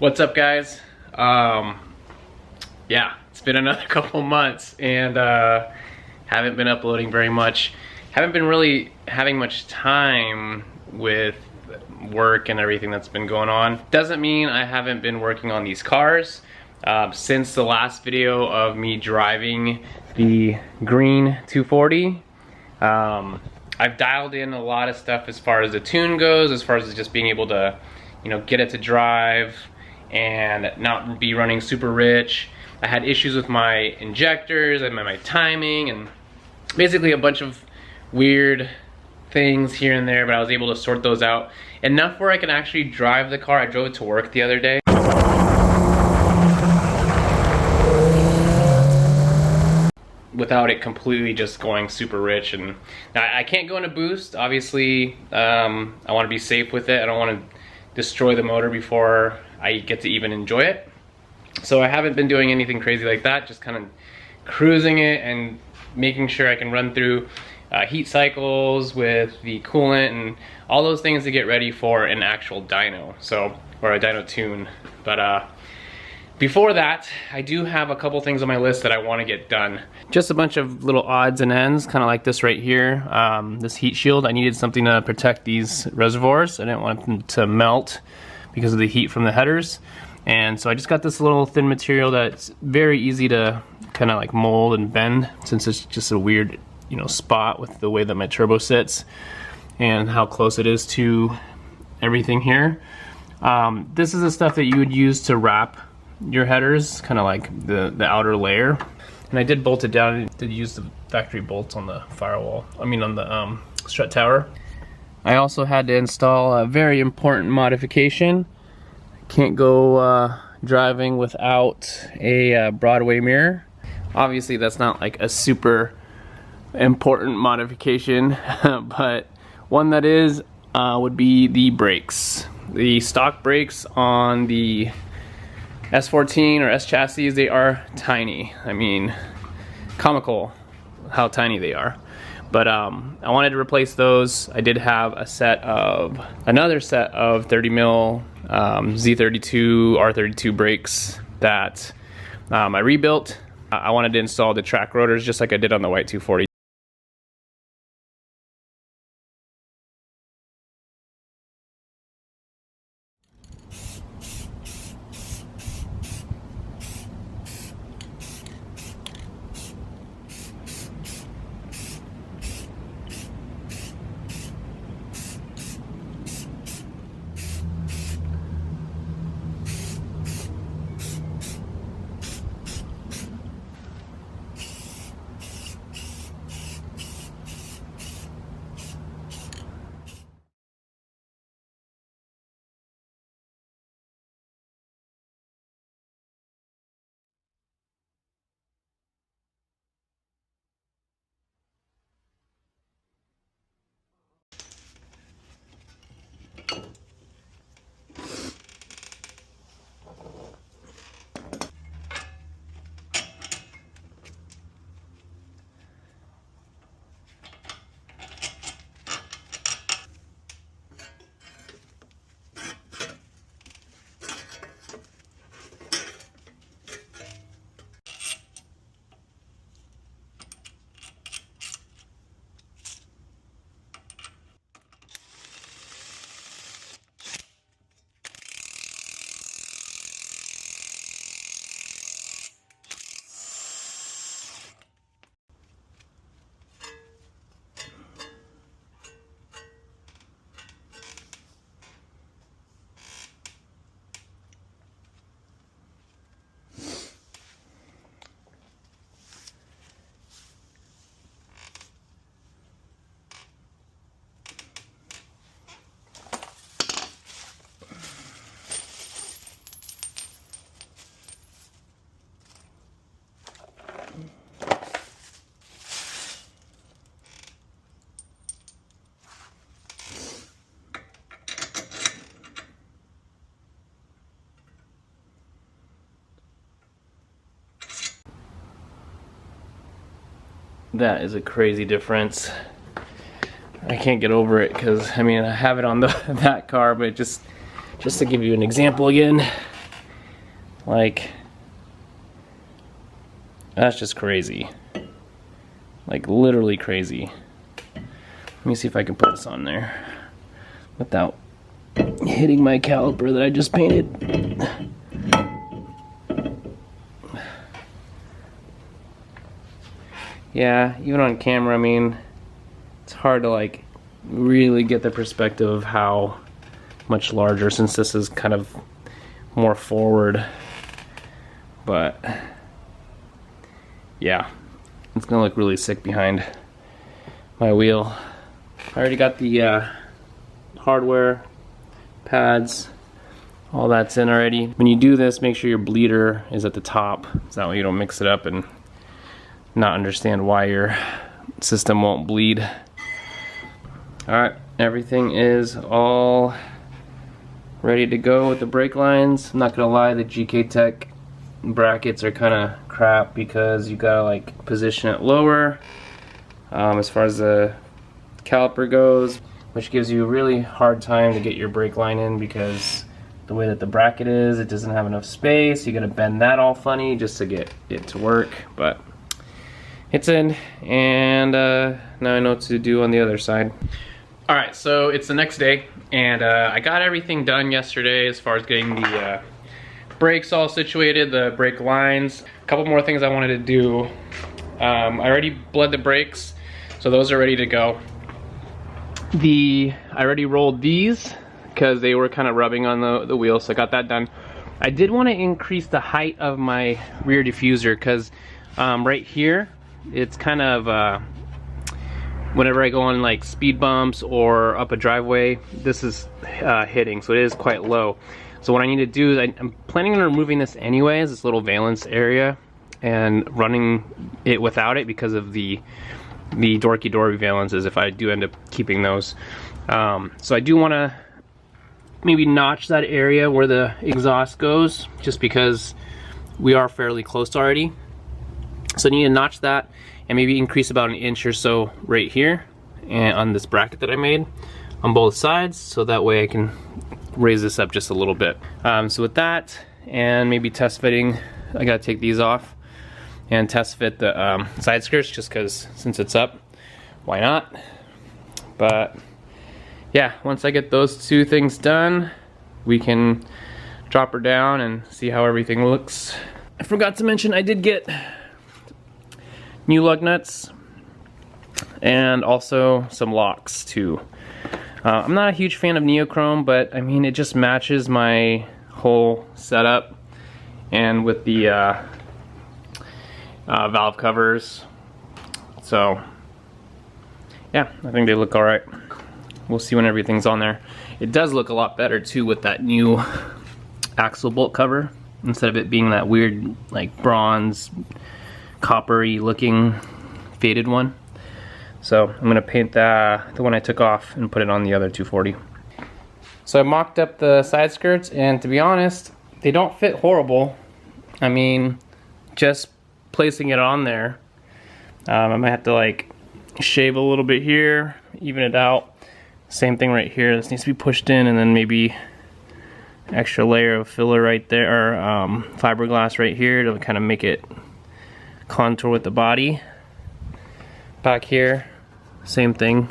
What's up, guys? Yeah, it's been another couple months and haven't been uploading very much. Haven't been really having much time with work and everything that's been going on. Doesn't mean I haven't been working on these cars. Since the last video of me driving the green 240, I've dialed in a lot of stuff as far as the tune goes, as far as just being able to, you know, get it to drive and not be running super rich. I had issues with my injectors and my timing and basically a bunch of weird things here and there, but I was able to sort those out enough where I can actually drive the car. I drove it to work the other day. Without it completely just going super rich. And now I can't go in a boost, obviously. I want to be safe with it. I don't want to destroy the motor before I get to even enjoy it. So I haven't been doing anything crazy like that, just kind of cruising it and making sure I can run through heat cycles with the coolant and all those things to get ready for an actual dyno, or a dyno tune. But before that, I do have a couple things on my list that I want to get done. Just a bunch of little odds and ends, kind of like this right here. This heat shield, I needed something to protect these reservoirs. I didn't want them to melt because of the heat from the headers. And so I just got this little thin material that's very easy to kind of like mold and bend, since it's just a weird, you know, spot with the way that my turbo sits and how close it is to everything here. This is the stuff that you would use to wrap your headers, kind of like the outer layer. And I did bolt it down. I did use the factory bolts on the firewall, on the strut tower. I also had to install a very important modification. Can't go driving without a Broadway mirror. Obviously that's not like a super important modification, but one that is would be the brakes. The stock brakes on the S14 or S chassis, they are tiny. I mean, comical how tiny they are. But I wanted to replace those. I did have another set of 30 mil Z32 R32 brakes that I rebuilt. I wanted to install the track rotors just like I did on the white 240. That is a crazy difference. I can't get over it because I mean I have it on that car, but just to give you an example again, Like, that's just crazy. Like, literally crazy. Let me see if I can put this on there without hitting my caliper that I just painted. Yeah, even on camera, I mean, it's hard to like really get the perspective of how much larger, since this is kind of more forward. But yeah, it's gonna look really sick behind my wheel. I already got the hardware, pads, all that's in already. When you do this, make sure your bleeder is at the top, so that way you don't mix it up and not understand why your system won't bleed. Alright, everything is all ready to go with the brake lines. I'm not gonna lie, the GK Tech brackets are kind of crap because you gotta like position it lower as far as the caliper goes, which gives you a really hard time to get your brake line in because the way that the bracket is, it doesn't have enough space. You gotta bend that all funny just to get it to work, but it's in, and now I know what to do on the other side. Alright, so it's the next day, and I got everything done yesterday as far as getting the brakes all situated, the brake lines. A couple more things I wanted to do. I already bled the brakes, so those are ready to go. I already rolled these because they were kind of rubbing on the wheel, so I got that done. I did want to increase the height of my rear diffuser because right here, it's kind of whenever I go on like speed bumps or up a driveway, this is hitting, so it is quite low. So what I need to do is I'm planning on removing this anyways, this little valence area, and running it without it because of the dorky door valences if I do end up keeping those. So I do want to maybe notch that area where the exhaust goes, just because we are fairly close already. So I need to notch that and maybe increase about an inch or so right here and on this bracket that I made on both sides, so that way I can raise this up just a little bit. So with that and maybe test fitting, I gotta take these off and test fit the side skirts just because since it's up, why not? But yeah, once I get those two things done, we can drop her down and see how everything looks. I forgot to mention I did get new lug nuts and also some locks too. I'm not a huge fan of neochrome, but I mean it just matches my whole setup, and with the valve covers, so yeah, I think they look all right. We'll see when everything's on there. It does look a lot better too with that new axle bolt cover instead of it being that weird like bronze coppery looking faded one. So I'm gonna paint the one I took off and put it on the other 240. So I mocked up the side skirts, and to be honest, they don't fit horrible. I mean, just placing it on there, I might have to like shave a little bit here, even it out. Same thing right here, this needs to be pushed in, and then maybe extra layer of filler right there, or fiberglass right here to kind of make it contour with the body. Back here, same thing,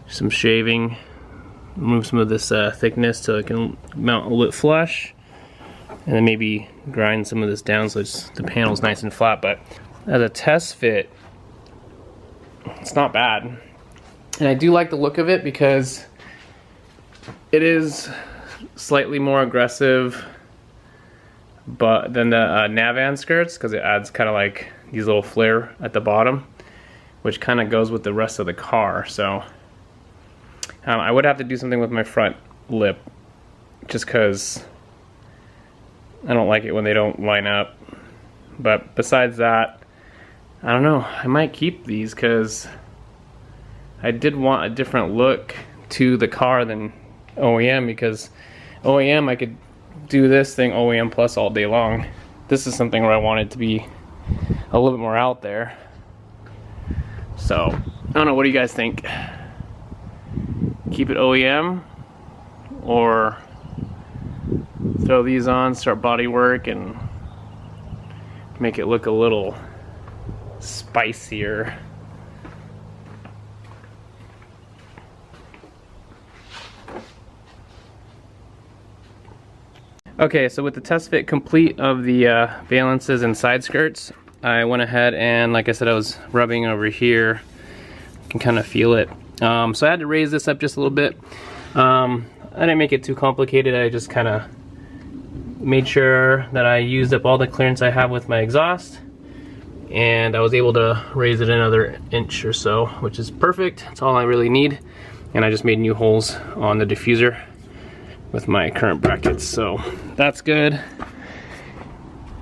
some shaving, remove some of this thickness so it can mount a little bit flush, and then maybe grind some of this down so the panel's nice and flat. But as a test fit, it's not bad, and I do like the look of it because it is slightly more aggressive but than the Navan skirts, because it adds kind of like these little flare at the bottom, which kind of goes with the rest of the car. So I would have to do something with my front lip just because I don't like it when they don't line up. But besides that, I don't know, I might keep these because I did want a different look to the car than OEM, because OEM I could do this thing OEM plus all day long. This is something where I want it to be a little bit more out there. So I don't know, what do you guys think? Keep it OEM or throw these on, start body work, and make it look a little spicier. Okay, so with the test fit complete of the valances and side skirts, I went ahead and, like I said, I was rubbing over here. You can kind of feel it. So I had to raise this up just a little bit. I didn't make it too complicated. I just kind of made sure that I used up all the clearance I have with my exhaust, and I was able to raise it another inch or so, which is perfect. That's all I really need. And I just made new holes on the diffuser with my current brackets, so that's good.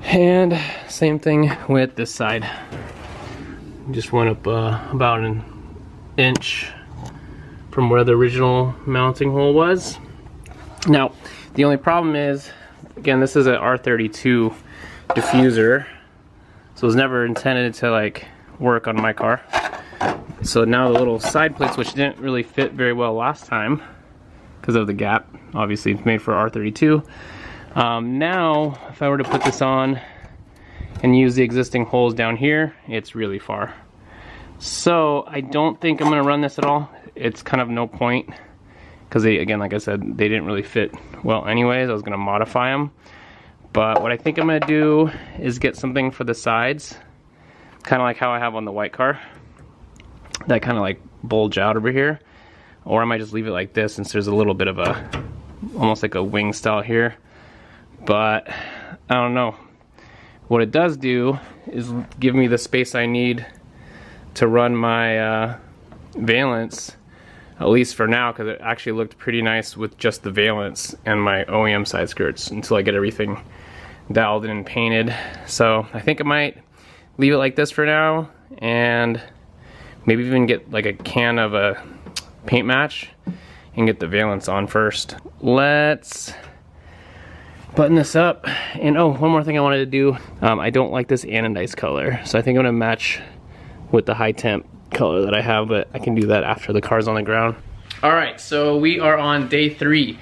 And same thing with this side. Just went up about an inch from where the original mounting hole was. Now, the only problem is, again, this is an R32 diffuser, so it was never intended to like work on my car. So now the little side plates, which didn't really fit very well last time because of the gap, obviously it's made for R32. Now, if I were to put this on and use the existing holes down here, it's really far. So I don't think I'm gonna run this at all. It's kind of no point, because they, again, like I said, they didn't really fit well anyways. I was gonna modify them. But what I think I'm gonna do is get something for the sides, kind of like how I have on the white car, that kind of like bulge out over here. Or I might just leave it like this, since there's a little bit of a, almost like a wing style here. But I don't know. What it does do is give me the space I need to run my valance, at least for now, because it actually looked pretty nice with just the valance and my OEM side skirts until I get everything dialed in and painted. So I think I might leave it like this for now, and maybe even get like a can of a paint match and get the valance on first. Let's button this up. And oh, one more thing I wanted to do. I don't like this anodized color, so I think I'm gonna match with the high temp color that I have, but I can do that after the car's on the ground. All right, so we are on day 3.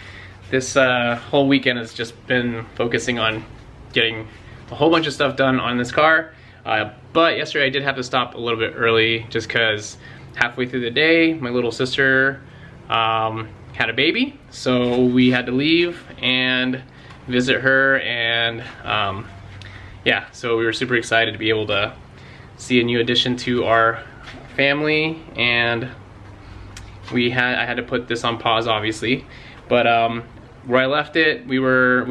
This whole weekend has just been focusing on getting a whole bunch of stuff done on this car. But yesterday I did have to stop a little bit early, just because halfway through the day, my little sister had a baby, so we had to leave and visit her, and yeah, so we were super excited to be able to see a new addition to our family, and I had to put this on pause, obviously, but where I left it, we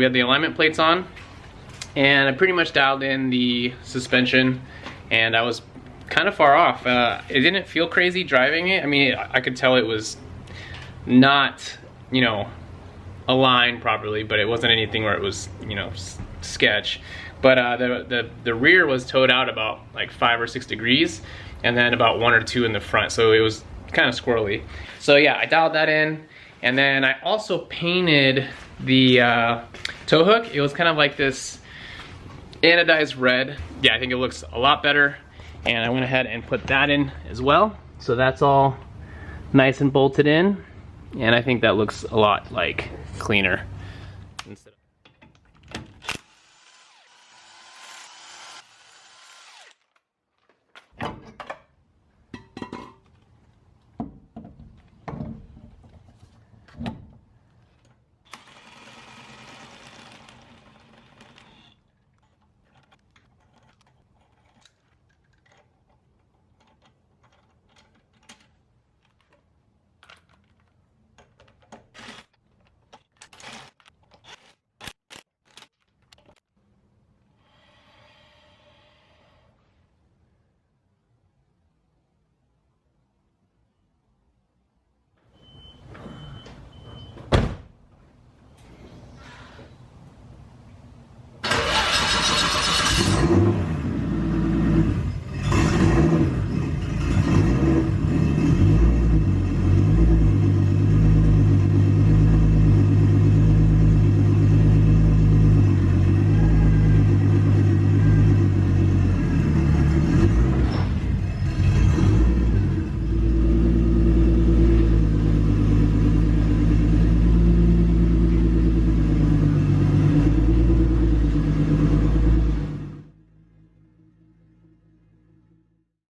had the alignment plates on, and I pretty much dialed in the suspension, and I was kind of far off. It didn't feel crazy driving it. I mean, I could tell it was not, you know, aligned properly, but it wasn't anything where it was, you know, sketch. But the rear was towed out about like 5 or 6 degrees, and then about 1 or 2 in the front, so it was kind of squirrely. So yeah, I dialed that in, and then I also painted the tow hook. It was kind of like this anodized red. Yeah, I think it looks a lot better, and I went ahead and put that in as well. So that's all nice and bolted in, and I think that looks a lot like cleaner.